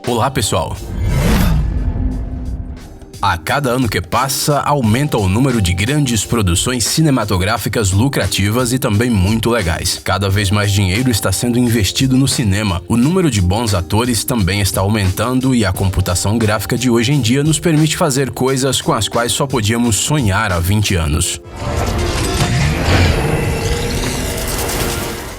Olá, pessoal! A cada ano que passa, aumenta o número de grandes produções cinematográficas lucrativas e também muito legais. Cada vez mais dinheiro está sendo investido no cinema. O número de bons atores também está aumentando e a computação gráfica de hoje em dia nos permite fazer coisas com as quais só podíamos sonhar há 20 anos.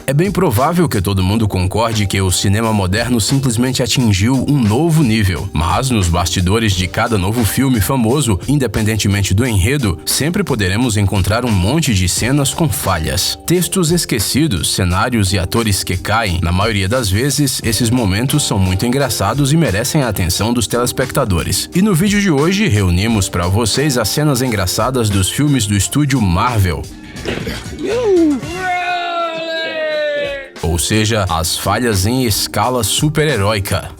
É bem provável que todo mundo concorde que o cinema moderno simplesmente atingiu um novo nível, mas nos bastidores de cada novo filme famoso, independentemente do enredo, sempre poderemos encontrar um monte de cenas com falhas. Textos esquecidos, cenários e atores que caem. Na maioria das vezes, esses momentos são muito engraçados e merecem a atenção dos telespectadores. E no vídeo de hoje, reunimos para vocês as cenas engraçadas dos filmes do estúdio Marvel. Ou seja, as falhas em escala super-heróica.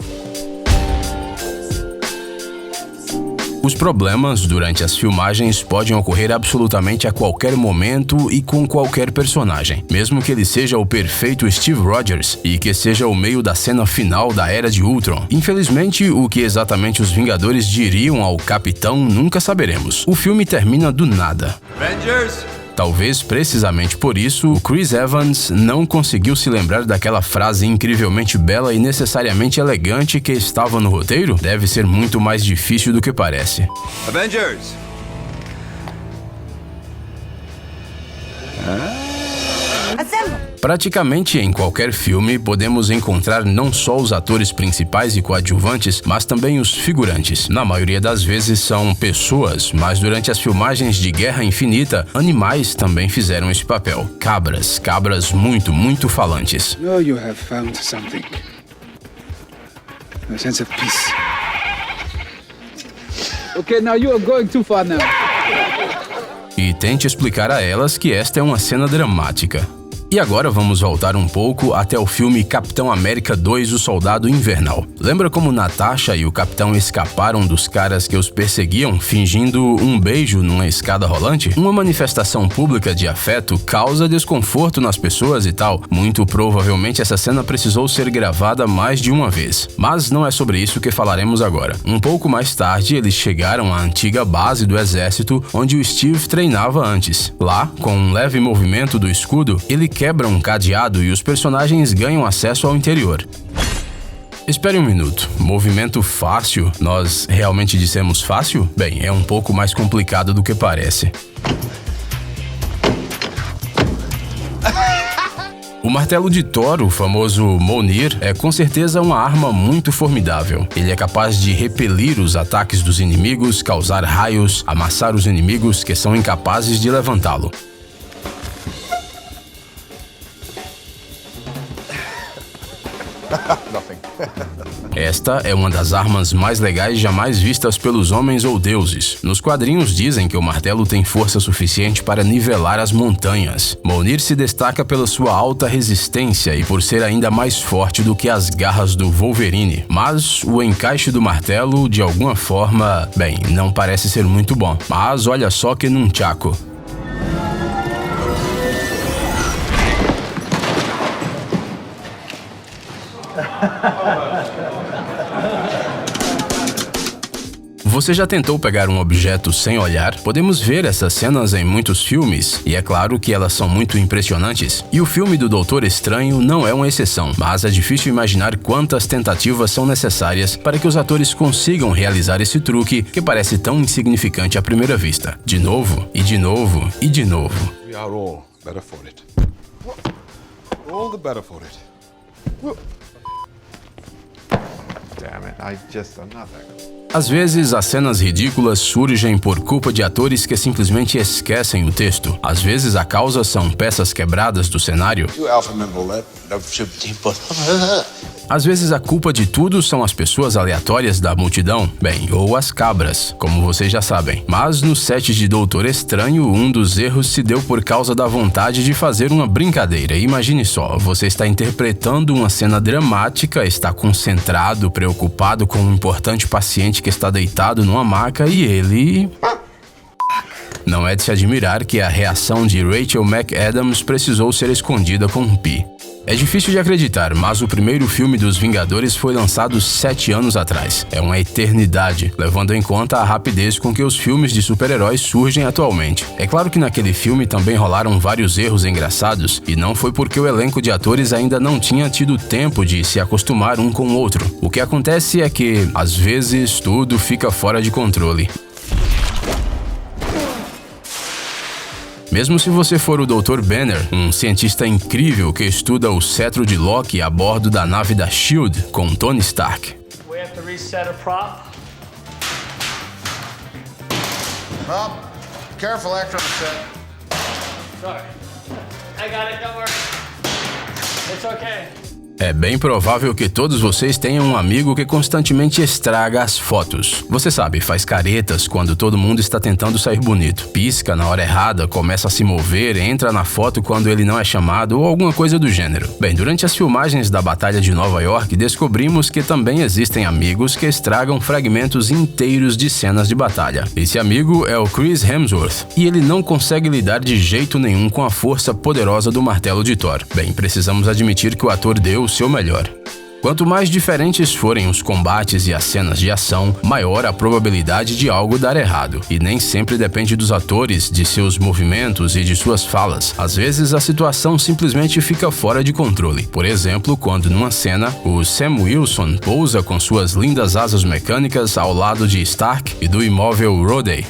Os problemas durante as filmagens podem ocorrer absolutamente a qualquer momento e com qualquer personagem, mesmo que ele seja o perfeito Steve Rogers e que seja o meio da cena final da Era de Ultron. Infelizmente, o que exatamente os Vingadores diriam ao Capitão nunca saberemos. O filme termina do nada. Avengers! Talvez precisamente por isso, o Chris Evans não conseguiu se lembrar daquela frase incrivelmente bela e necessariamente elegante que estava no roteiro? Deve ser muito mais difícil do que parece. Avengers! Praticamente em qualquer filme, podemos encontrar não só os atores principais e coadjuvantes, mas também os figurantes. Na maioria das vezes são pessoas, mas durante as filmagens de Guerra Infinita, animais também fizeram esse papel. Cabras muito falantes. No, you have found something. A sense of peace. Okay, now you are going too far now. E tente explicar a elas que esta é uma cena dramática. E agora vamos voltar um pouco até o filme Capitão América 2, O Soldado Invernal. Lembra como Natasha e o Capitão escaparam dos caras que os perseguiam, fingindo um beijo numa escada rolante? Uma manifestação pública de afeto causa desconforto nas pessoas e tal. Muito provavelmente essa cena precisou ser gravada mais de uma vez. Mas não é sobre isso que falaremos agora. Um pouco mais tarde, eles chegaram à antiga base do exército, onde o Steve treinava antes. Lá, com um leve movimento do escudo, ele quebra um cadeado e os personagens ganham acesso ao interior. Espere um minuto. Movimento fácil? Nós realmente dissemos fácil? Bem, é um pouco mais complicado do que parece. O martelo de Thor, o famoso Mjolnir, é com certeza uma arma muito formidável. Ele é capaz de repelir os ataques dos inimigos, causar raios, amassar os inimigos que são incapazes de levantá-lo. Esta é uma das armas mais legais jamais vistas pelos homens ou deuses. Nos quadrinhos dizem que o martelo tem força suficiente para nivelar as montanhas. Mjolnir se destaca pela sua alta resistência e por ser ainda mais forte do que as garras do Wolverine. Mas o encaixe do martelo, de alguma forma, bem, não parece ser muito bom. Mas olha só que nunchaku. Você já tentou pegar um objeto sem olhar? Podemos ver essas cenas em muitos filmes, e é claro que elas são muito impressionantes. E o filme do Doutor Estranho não é uma exceção, mas é difícil imaginar quantas tentativas são necessárias para que os atores consigam realizar esse truque que parece tão insignificante à primeira vista. De novo, e de novo, e de novo. We are all better for it. All the better for it. Damn it, I just another. Às vezes, as cenas ridículas surgem por culpa de atores que simplesmente esquecem o texto. Às vezes, a causa são peças quebradas do cenário. Às vezes, a culpa de tudo são as pessoas aleatórias da multidão, bem, ou as cabras, como vocês já sabem. Mas no set de Doutor Estranho, um dos erros se deu por causa da vontade de fazer uma brincadeira. Imagine só, você está interpretando uma cena dramática, está concentrado, preocupado com um importante paciente que está deitado numa maca e ele... Não é de se admirar que a reação de Rachel McAdams precisou ser escondida com um pi. É difícil de acreditar, mas o primeiro filme dos Vingadores foi lançado 7 anos atrás. É uma eternidade, levando em conta a rapidez com que os filmes de super-heróis surgem atualmente. É claro que naquele filme também rolaram vários erros engraçados, e não foi porque o elenco de atores ainda não tinha tido tempo de se acostumar um com o outro. O que acontece é que, às vezes, tudo fica fora de controle. Mesmo se você for o Dr. Banner, um cientista incrível que estuda o cetro de Loki a bordo da nave da S.H.I.E.L.D. com Tony Stark. We have to reset a prop. Well, careful after the set. Sorry. I got it, don't worry. It's okay. É bem provável que todos vocês tenham um amigo que constantemente estraga as fotos. Você sabe, faz caretas quando todo mundo está tentando sair bonito. Pisca na hora errada, começa a se mover, entra na foto quando ele não é chamado ou alguma coisa do gênero. Bem, durante as filmagens da Batalha de Nova York, descobrimos que também existem amigos que estragam fragmentos inteiros de cenas de batalha. Esse amigo é o Chris Hemsworth, e ele não consegue lidar de jeito nenhum com a força poderosa do martelo de Thor. Bem, precisamos admitir que o ator deu o seu melhor. Quanto mais diferentes forem os combates e as cenas de ação, maior a probabilidade de algo dar errado. E nem sempre depende dos atores, de seus movimentos e de suas falas. Às vezes a situação simplesmente fica fora de controle. Por exemplo, quando numa cena, o Sam Wilson pousa com suas lindas asas mecânicas ao lado de Stark e do imóvel Rhodey.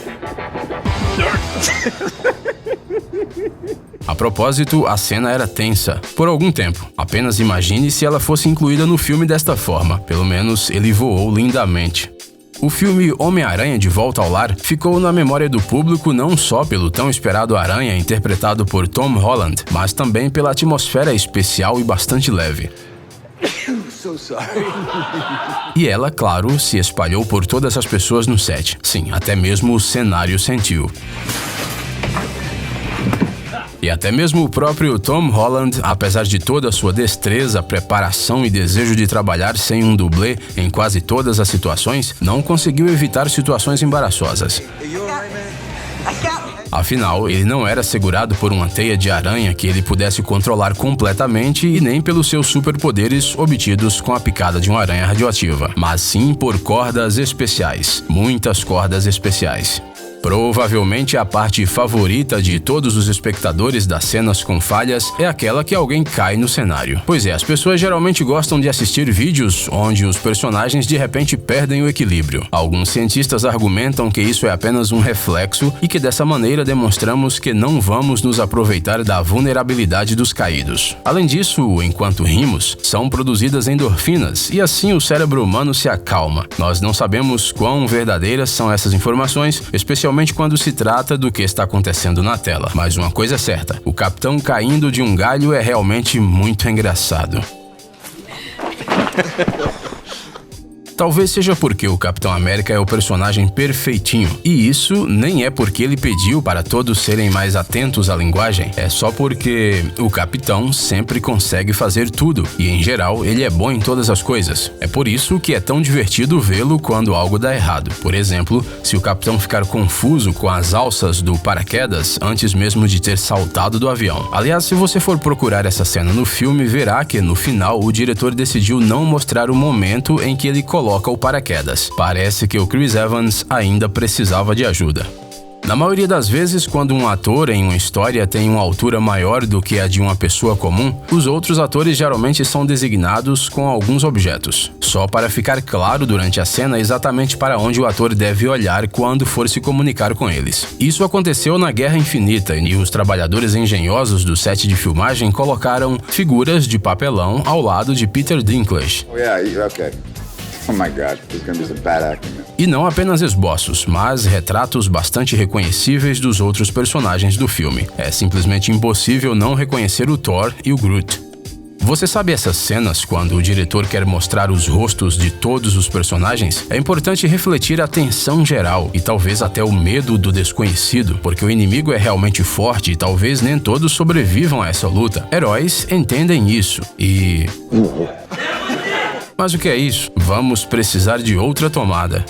A propósito, a cena era tensa, por algum tempo. Apenas imagine se ela fosse incluída no filme desta forma. Pelo menos ele voou lindamente. O filme Homem-Aranha de Volta ao Lar ficou na memória do público não só pelo tão esperado Aranha interpretado por Tom Holland, mas também pela atmosfera especial e bastante leve. So sorry. E ela, claro, se espalhou por todas as pessoas no set. Sim, até mesmo o cenário sentiu. E até mesmo o próprio Tom Holland, apesar de toda a sua destreza, preparação e desejo de trabalhar sem um dublê em quase todas as situações, não conseguiu evitar situações embaraçosas. Afinal, ele não era segurado por uma teia de aranha que ele pudesse controlar completamente e nem pelos seus superpoderes obtidos com a picada de uma aranha radioativa, mas sim por cordas especiais, muitas cordas especiais. Provavelmente a parte favorita de todos os espectadores das cenas com falhas é aquela que alguém cai no cenário. Pois é, as pessoas geralmente gostam de assistir vídeos onde os personagens de repente perdem o equilíbrio. Alguns cientistas argumentam que isso é apenas um reflexo e que dessa maneira demonstramos que não vamos nos aproveitar da vulnerabilidade dos caídos. Além disso, enquanto rimos, são produzidas endorfinas e assim o cérebro humano se acalma. Nós não sabemos quão verdadeiras são essas informações, especialmente quando se trata do que está acontecendo na tela. Mas uma coisa é certa, o Capitão caindo de um galho é realmente muito engraçado. Talvez seja porque o Capitão América é o personagem perfeitinho. E isso nem é porque ele pediu para todos serem mais atentos à linguagem. É só porque o Capitão sempre consegue fazer tudo. E, em geral, ele é bom em todas as coisas. É por isso que é tão divertido vê-lo quando algo dá errado. Por exemplo, se o Capitão ficar confuso com as alças do paraquedas antes mesmo de ter saltado do avião. Aliás, se você for procurar essa cena no filme, verá que, no final, o diretor decidiu não mostrar o momento em que ele coloca o paraquedas. Parece que o Chris Evans ainda precisava de ajuda. Na maioria das vezes, quando um ator em uma história tem uma altura maior do que a de uma pessoa comum, os outros atores geralmente são designados com alguns objetos, só para ficar claro durante a cena exatamente para onde o ator deve olhar quando for se comunicar com eles. Isso aconteceu na Guerra Infinita e os trabalhadores engenhosos do set de filmagem colocaram figuras de papelão ao lado de Peter Dinklage. Oh, yeah, okay. Oh my God, there's gonna be some bad acting now. E não apenas esboços, mas retratos bastante reconhecíveis dos outros personagens do filme. É simplesmente impossível não reconhecer o Thor e o Groot. Você sabe essas cenas quando o diretor quer mostrar os rostos de todos os personagens? É importante refletir a tensão geral e talvez até o medo do desconhecido, porque o inimigo é realmente forte e talvez nem todos sobrevivam a essa luta. Heróis entendem isso e... Mas o que é isso? Vamos precisar de outra tomada.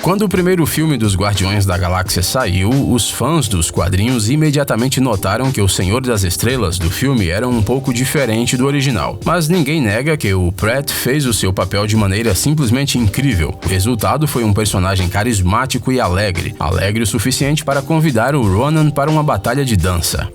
Quando o primeiro filme dos Guardiões da Galáxia saiu, os fãs dos quadrinhos imediatamente notaram que o Senhor das Estrelas do filme era um pouco diferente do original. Mas ninguém nega que o Pratt fez o seu papel de maneira simplesmente incrível. O resultado foi um personagem carismático e alegre o suficiente para convidar o Ronan para uma batalha de dança.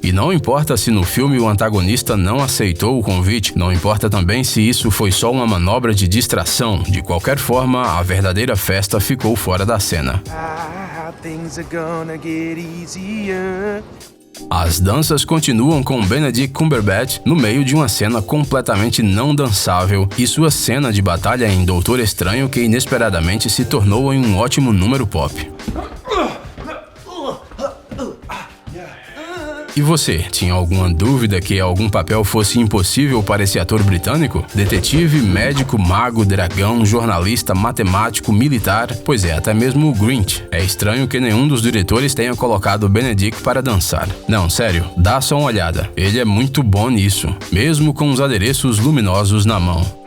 E não importa se no filme o antagonista não aceitou o convite, não importa também se isso foi só uma manobra de distração, de qualquer forma, a verdadeira festa ficou fora da cena. As danças continuam com Benedict Cumberbatch no meio de uma cena completamente não dançável e sua cena de batalha em Doutor Estranho que inesperadamente se tornou em um ótimo número pop. E você, tinha alguma dúvida que algum papel fosse impossível para esse ator britânico? Detetive, médico, mago, dragão, jornalista, matemático, militar, pois é, até mesmo o Grinch. É estranho que nenhum dos diretores tenha colocado Benedict para dançar. Não, sério, dá só uma olhada. Ele é muito bom nisso, mesmo com os adereços luminosos na mão.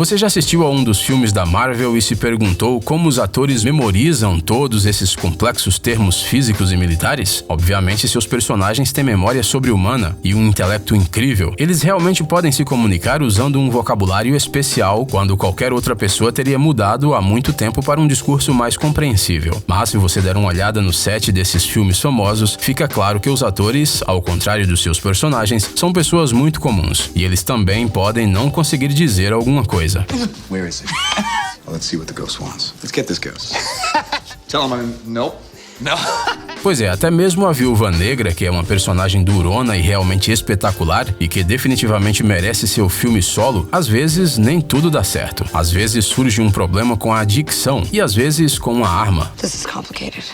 Você já assistiu a um dos filmes da Marvel e se perguntou como os atores memorizam todos esses complexos termos físicos e militares? Obviamente, seus personagens têm memória sobre-humana e um intelecto incrível. Eles realmente podem se comunicar usando um vocabulário especial quando qualquer outra pessoa teria mudado há muito tempo para um discurso mais compreensível. Mas se você der uma olhada no set desses filmes famosos, fica claro que os atores, ao contrário dos seus personagens, são pessoas muito comuns e eles também podem não conseguir dizer alguma coisa. Where is it? Well, let's see what the ghost wants. Let's get this ghost. Tell him nope. No. Pois é, até mesmo a Viúva Negra, que é uma personagem durona e realmente espetacular e que definitivamente merece seu filme solo, às vezes nem tudo dá certo. Às vezes surge um problema com a dicção e às vezes com uma arma. This is complicated.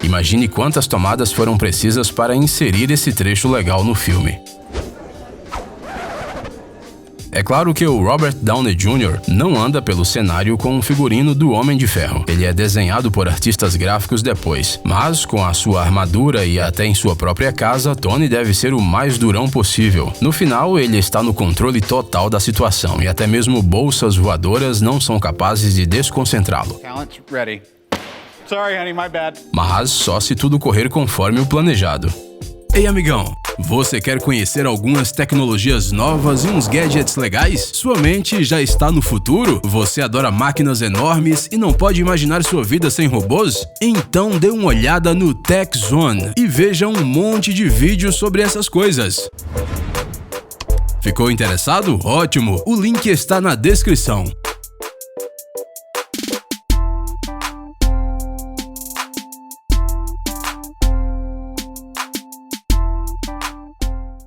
Imagine quantas tomadas foram precisas para inserir esse trecho legal no filme. É claro que o Robert Downey Jr. não anda pelo cenário com um figurino do Homem de Ferro. Ele é desenhado por artistas gráficos depois. Mas, com a sua armadura e até em sua própria casa, Tony deve ser o mais durão possível. No final, ele está no controle total da situação e até mesmo bolsas voadoras não são capazes de desconcentrá-lo. Talent ready. Sorry, honey, my bad. Mas só se tudo correr conforme o planejado. Ei, amigão! Você quer conhecer algumas tecnologias novas e uns gadgets legais? Sua mente já está no futuro? Você adora máquinas enormes e não pode imaginar sua vida sem robôs? Então dê uma olhada no Tech Zone e veja um monte de vídeos sobre essas coisas. Ficou interessado? Ótimo! O link está na descrição.